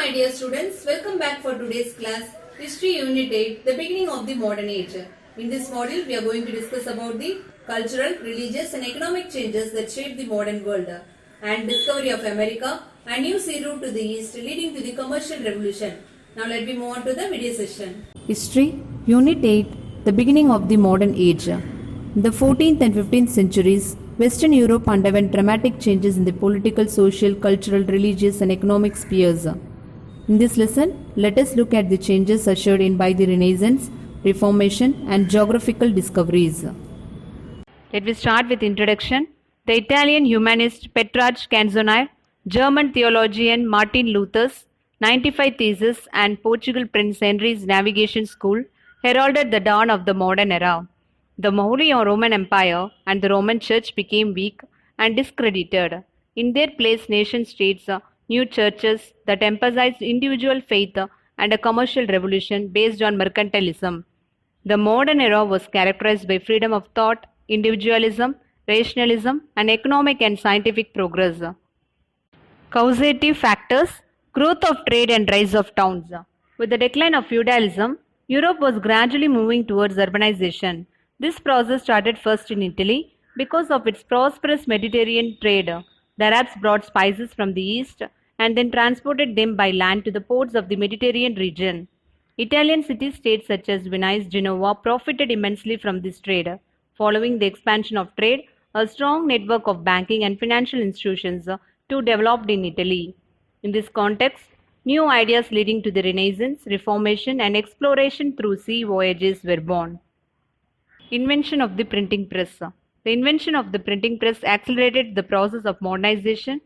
my dear students, welcome back for today's class, History Unit 8, the beginning of the modern age. In this module, we are going to discuss about the cultural, religious and economic changes that shaped the modern world and discovery of America and new sea route to the east leading to the commercial revolution. Now let me move on to the video session. History, Unit 8, the beginning of the modern age. In the 14th and 15th centuries, Western Europe underwent dramatic changes in the political, social, cultural, religious and economic spheres. In this lesson, let us look at the changes ushered in by the Renaissance, Reformation and geographical discoveries. Let me start with introduction. The Italian humanist Petrarch Canzoniere, German theologian Martin Luther's 95 Theses and Portugal Prince Henry's navigation school heralded the dawn of the modern era. The Holy Roman Empire and the Roman Church became weak and discredited. In their place, nation-states, new churches that emphasized individual faith and a commercial revolution based on mercantilism. The modern era was characterized by freedom of thought, individualism, rationalism, and economic and scientific progress. Causative factors, growth of trade and rise of towns. With the decline of feudalism, Europe was gradually moving towards urbanization. This process started first in Italy because of its prosperous Mediterranean trade. The Arabs brought spices from the east and then transported them by land to the ports of the Mediterranean region. Italian city-states such as Venice, Genoa profited immensely from this trade. Following the expansion of trade, a strong network of banking and financial institutions too developed in Italy. In this context, new ideas leading to the Renaissance, Reformation and exploration through sea voyages were born. Invention of the printing press. The invention of the printing press accelerated the process of modernization.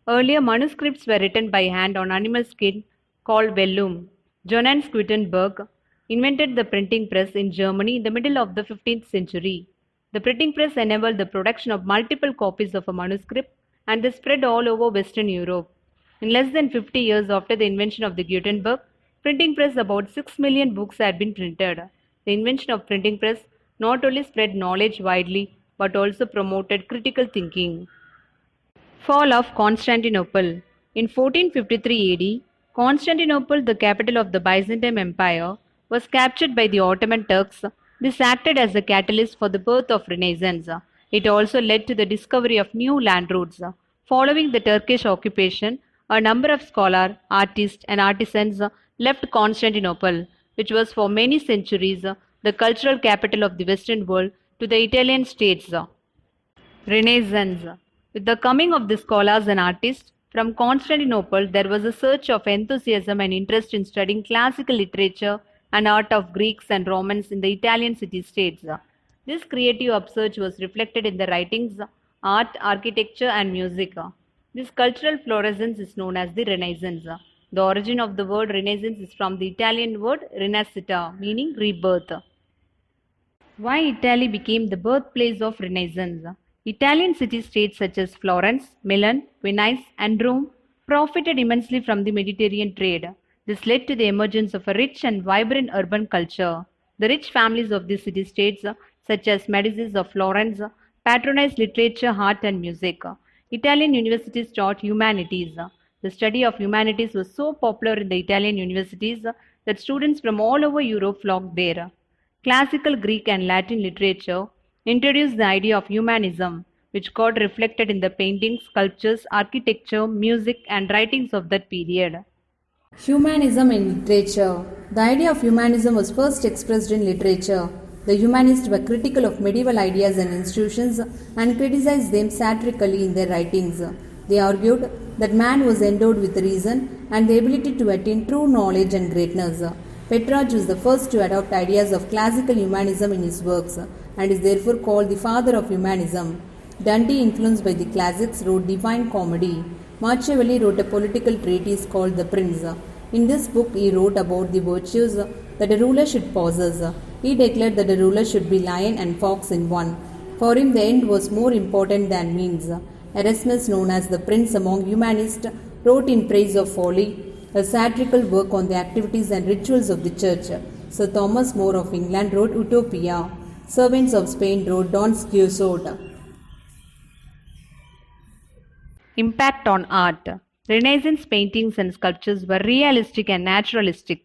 Earlier, manuscripts were written by hand on animal skin called vellum. Johannes Gutenberg invented the printing press in Germany in the middle of the 15th century. The printing press enabled the production of multiple copies of a manuscript and they spread all over Western Europe. In less than 50 years after the invention of the Gutenberg printing press, about 6 million books had been printed. The invention of printing press not only spread knowledge widely but also promoted critical thinking. Fall of Constantinople. In 1453 AD, Constantinople, the capital of the Byzantine Empire, was captured by the Ottoman Turks. This acted as a catalyst for the birth of Renaissance. It also led to the discovery of new land routes. Following the Turkish occupation, a number of scholars, artists and artisans left Constantinople, which was for many centuries the cultural capital of the Western world, to the Italian states. Renaissance. With the coming of the scholars and artists from Constantinople, there was a surge of enthusiasm and interest in studying classical literature and art of Greeks and Romans in the Italian city-states. This creative upsurge was reflected in the writings, art, architecture and music. This cultural florescence is known as the Renaissance. The origin of the word Renaissance is from the Italian word rinascita, meaning rebirth. Why Italy became the birthplace of Renaissance? Italian city-states such as Florence, Milan, Venice and Rome profited immensely from the Mediterranean trade. This led to the emergence of a rich and vibrant urban culture. The rich families of these city-states, such as Medicis of Florence, patronized literature, art and music. Italian universities taught humanities. The study of humanities was so popular in the Italian universities that students from all over Europe flocked there. Classical Greek and Latin literature introduced the idea of humanism, which got reflected in the paintings, sculptures, architecture, music and writings of that period. Humanism in literature. The idea of humanism was first expressed in literature. The humanists were critical of medieval ideas and institutions and criticized them satirically in their writings. They argued that man was endowed with reason and the ability to attain true knowledge and greatness. Petrarch was the first to adopt ideas of classical humanism in his works and is therefore called the father of humanism. Dante, influenced by the classics, wrote Divine Comedy. Machiavelli wrote a political treatise called The Prince. In this book, he wrote about the virtues that a ruler should possess. He declared that a ruler should be lion and fox in one. For him, the end was more important than means. Erasmus, known as the Prince among humanists, wrote in praise of folly, a satirical work on the activities and rituals of the church. Sir Thomas More of England wrote Utopia. Servants of Spain wrote Don Quixote. Impact on art. Renaissance paintings and sculptures were realistic and naturalistic.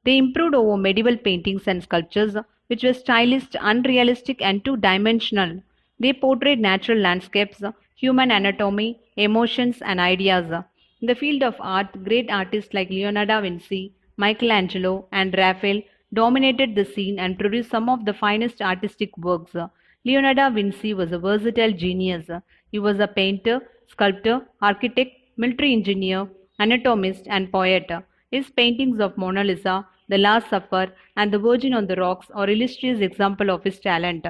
They improved over medieval paintings and sculptures, which were stylized, unrealistic, and two dimensional. They portrayed natural landscapes, human anatomy, emotions, and ideas. In the field of art, great artists like Leonardo da Vinci, Michelangelo, and Raphael dominated the scene and produced some of the finest artistic works. Leonardo da Vinci was a versatile genius. He was a painter, sculptor, architect, military engineer, anatomist, and poet. His paintings of Mona Lisa, The Last Supper, and The Virgin on the Rocks are illustrious examples of his talent.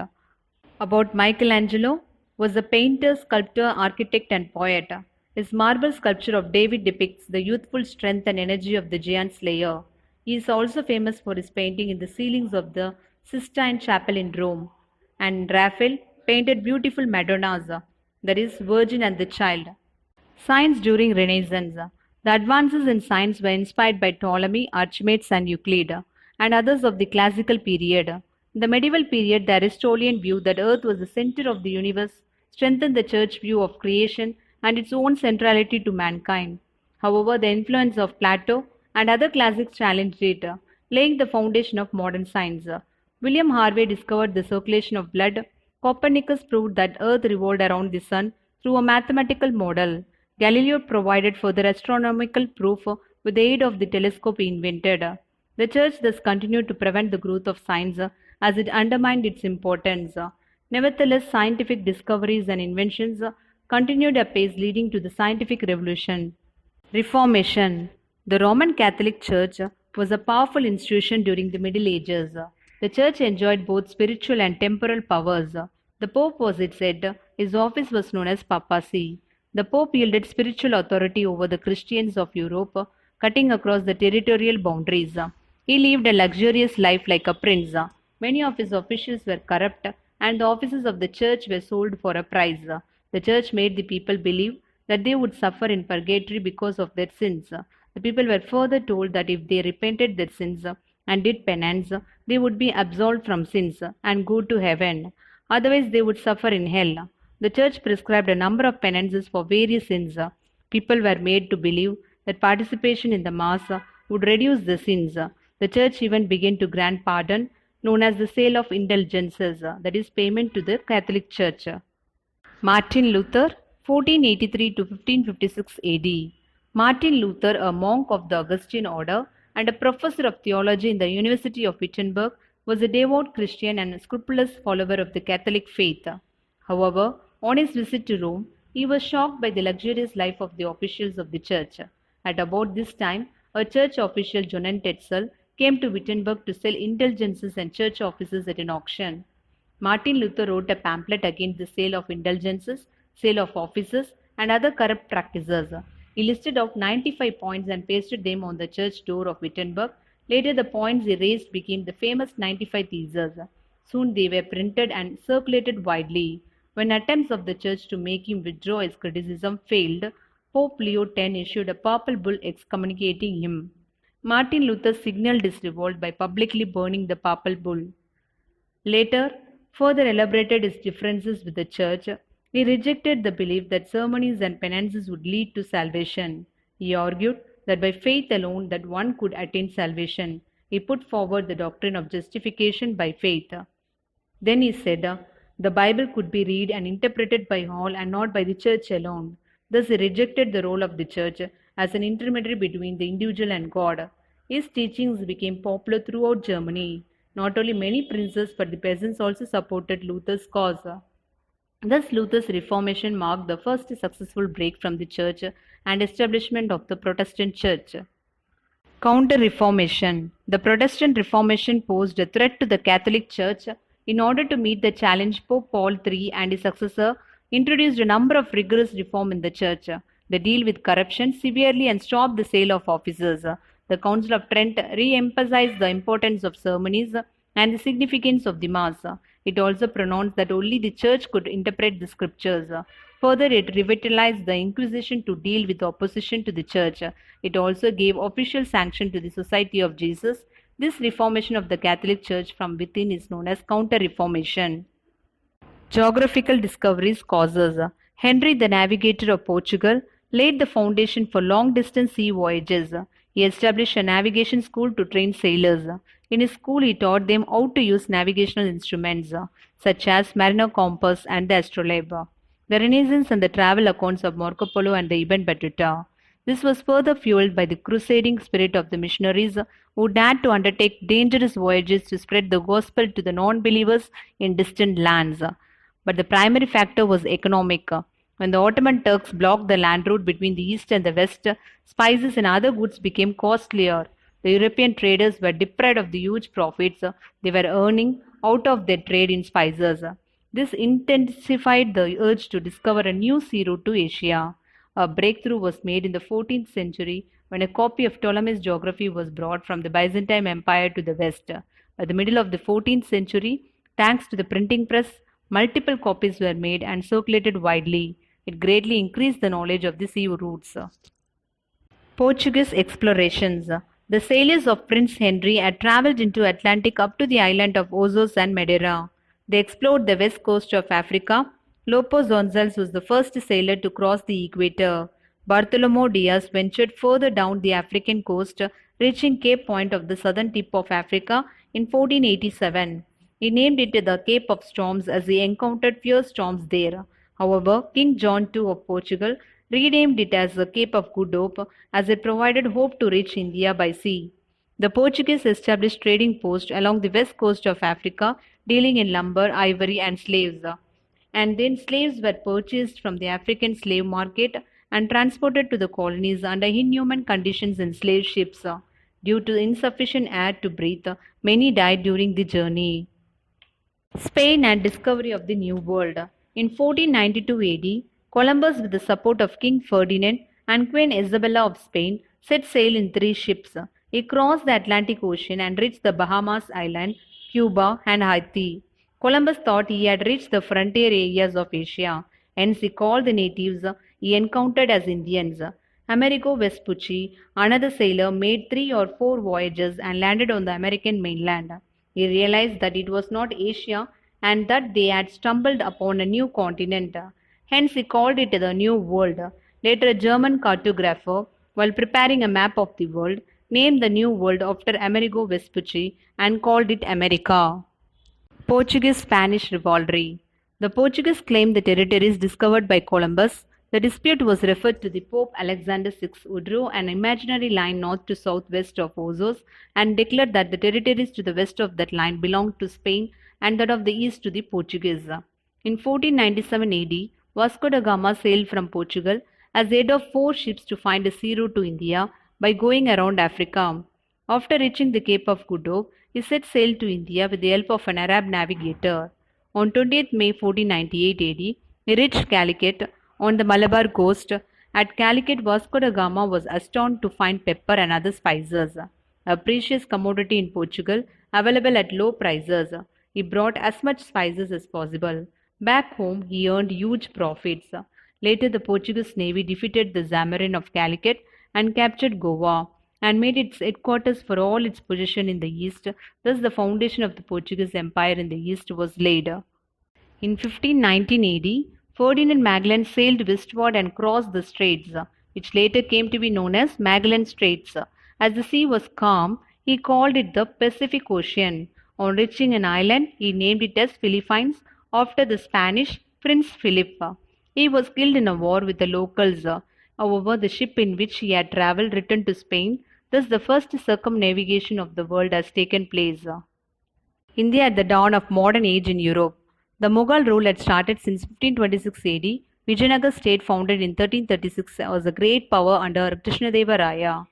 About Michelangelo was a painter, sculptor, architect, and poet. His marble sculpture of David depicts the youthful strength and energy of the giant slayer. He is also famous for his painting in the ceilings of the Sistine Chapel in Rome. And Raphael painted beautiful Madonnas, that is, Virgin and the Child. Science during Renaissance. The advances in science were inspired by Ptolemy, Archimedes, and Euclid, and others of the classical period. In the medieval period, the Aristotelian view that Earth was the center of the universe strengthened the church view of creation and its own centrality to mankind. However, the influence of Plato and other classics challenged it, laying the foundation of modern science. William Harvey discovered the circulation of blood. Copernicus proved that Earth revolved around the Sun through a mathematical model. Galileo provided further astronomical proof with the aid of the telescope he invented. The Church thus continued to prevent the growth of science as it undermined its importance. Nevertheless, scientific discoveries and inventions continued apace, leading to the scientific revolution. Reformation. The Roman Catholic Church was a powerful institution during the Middle Ages. The Church enjoyed both spiritual and temporal powers. The Pope was its head. His office was known as papacy. The Pope wielded spiritual authority over the Christians of Europe, cutting across the territorial boundaries. He lived a luxurious life like a prince. Many of his officials were corrupt, and the offices of the church were sold for a price. The church made the people believe that they would suffer in purgatory because of their sins. The people were further told that if they repented their sins and did penance, they would be absolved from sins and go to heaven. Otherwise, they would suffer in hell. The church prescribed a number of penances for various sins. People were made to believe that participation in the Mass would reduce the sins. The church even began to grant pardon, known as the sale of indulgences, that is, payment to the Catholic Church. Martin Luther, 1483 to 1556 AD. Martin Luther, a monk of the Augustine order and a professor of theology in the University of Wittenberg, was a devout Christian and a scrupulous follower of the Catholic faith. However, on his visit to Rome, he was shocked by the luxurious life of the officials of the church. At about this time, a church official, Johann Tetzel, came to Wittenberg to sell indulgences and church offices at an auction. Martin Luther wrote a pamphlet against the sale of indulgences, sale of offices, and other corrupt practices. He listed out 95 points and pasted them on the church door of Wittenberg. Later, the points he raised became the famous 95 Theses. Soon they were printed and circulated widely. When attempts of the church to make him withdraw his criticism failed, Pope Leo X issued a papal bull excommunicating him. Martin Luther signaled his revolt by publicly burning the papal bull. Later, further elaborated his differences with the church. He rejected the belief that ceremonies and penances would lead to salvation. He argued that by faith alone that one could attain salvation. He put forward the doctrine of justification by faith. Then he said, the Bible could be read and interpreted by all and not by the church alone. Thus he rejected the role of the church as an intermediary between the individual and God. His teachings became popular throughout Germany. Not only many princes but the peasants also supported Luther's cause. Thus Luther's Reformation marked the first successful break from the church and establishment of the Protestant church. Counter-Reformation. The Protestant Reformation posed a threat to the Catholic Church. In order to meet the challenge, Pope Paul III and his successor introduced a number of rigorous reforms in the church. They deal with corruption severely and stopped the sale of offices. The Council of Trent re-emphasized the importance of ceremonies and the significance of the Mass. It also pronounced that only the Church could interpret the Scriptures. Further, it revitalized the Inquisition to deal with opposition to the Church. It also gave official sanction to the Society of Jesus. This reformation of the Catholic Church from within is known as Counter-Reformation. Geographical discoveries causes. Henry the Navigator of Portugal laid the foundation for long-distance sea voyages. He established a navigation school to train sailors. In his school, he taught them how to use navigational instruments such as mariner compass and the astrolabe. The Renaissance and the travel accounts of Marco Polo and the Ibn Battuta. This was further fueled by the crusading spirit of the missionaries who dared to undertake dangerous voyages to spread the gospel to the non-believers in distant lands. But the primary factor was economic. When the Ottoman Turks blocked the land route between the east and the west, spices and other goods became costlier. The European traders were deprived of the huge profits they were earning out of their trade in spices. This intensified the urge to discover a new sea route to Asia. A breakthrough was made in the 14th century when a copy of Ptolemy's geography was brought from the Byzantine Empire to the west. By the middle of the 14th century, thanks to the printing press, multiple copies were made and circulated widely. It greatly increased the knowledge of the sea routes. Portuguese explorations. The sailors of Prince Henry had travelled into Atlantic up to the island of Azores and Madeira. They explored the west coast of Africa. Lopo Gonzalez was the first sailor to cross the equator. Bartolomé Diaz ventured further down the African coast, reaching Cape Point of the southern tip of Africa in 1487. He named it the Cape of Storms as he encountered fierce storms there. However, King John II of Portugal renamed it as the Cape of Good Hope as it provided hope to reach India by sea. The Portuguese established trading posts along the west coast of Africa, dealing in lumber, ivory, and slaves. And then slaves were purchased from the African slave market and transported to the colonies under inhuman conditions in slave ships. Due to insufficient air to breathe, many died during the journey. Spain and discovery of the New World. In 1492 AD, Columbus, with the support of King Ferdinand and Queen Isabella of Spain, set sail in 3 ships. He crossed the Atlantic Ocean and reached the Bahamas Island, Cuba, and Haiti. Columbus thought he had reached the frontier areas of Asia, hence he called the natives he encountered as Indians. Amerigo Vespucci, another sailor, made 3 or 4 voyages and landed on the American mainland. He realized that it was not Asia and that they had stumbled upon a new continent. Hence he called it the New World. Later a German cartographer, while preparing a map of the world, named the New World after Amerigo Vespucci and called it America. Portuguese-Spanish rivalry. The Portuguese claimed the territories discovered by Columbus. The dispute was referred to the Pope Alexander VI, who drew an imaginary line north to southwest of Azores and declared that the territories to the west of that line belonged to Spain and that of the east to the Portuguese. In 1497 AD, Vasco da Gama sailed from Portugal as head of 4 ships to find a sea route to India by going around Africa. After reaching the Cape of Good Hope, he set sail to India with the help of an Arab navigator. On 20th May 1498 AD, he reached Calicut on the Malabar coast. At Calicut, Vasco da Gama was astounded to find pepper and other spices, a precious commodity in Portugal, available at low prices. He brought as much spices as possible. Back home, he earned huge profits. Later, the Portuguese navy defeated the Zamorin of Calicut and captured Goa and made its headquarters for all its possession in the east. Thus, the foundation of the Portuguese Empire in the east was laid. In 1519 AD, Ferdinand Magellan sailed westward and crossed the straits, which later came to be known as Magellan Straits. As the sea was calm, he called it the Pacific Ocean. On reaching an island, he named it as Philippines after the Spanish Prince Philip. He was killed in a war with the locals. However, the ship in which he had travelled returned to Spain. Thus, the first circumnavigation of the world has taken place. India at the dawn of modern age in Europe. The Mughal rule had started since 1526 AD. Vijayanagar state, founded in 1336, was a great power under Krishnadeva Raya.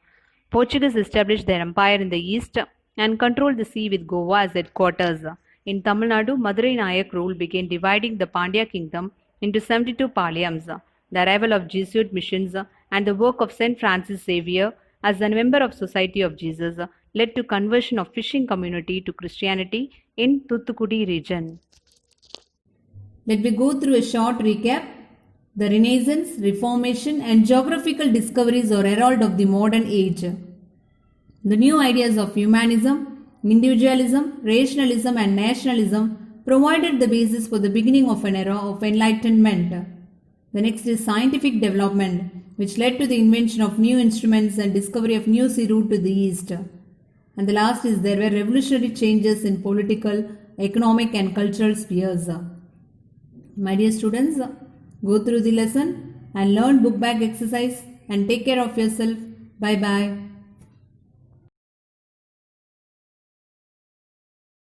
Portuguese established their empire in the east and controlled the sea with Goa as headquarters. In Tamil Nadu, Madurai Nayak rule began dividing the Pandya kingdom into 72 palayams. The arrival of Jesuit missions and the work of St. Francis Xavier as a member of Society of Jesus led to conversion of fishing community to Christianity in Thoothukudi region. Let me go through a short recap. The Renaissance, Reformation and geographical discoveries are herald of the modern age. The new ideas of humanism, individualism, rationalism and nationalism provided the basis for the beginning of an era of enlightenment. The next is scientific development. which led to the invention of new instruments and discovery of new sea route to the east. And the last is there were revolutionary changes in political, economic and cultural spheres. My dear students, go through the lesson and learn book bag exercise and take care of yourself. Bye bye.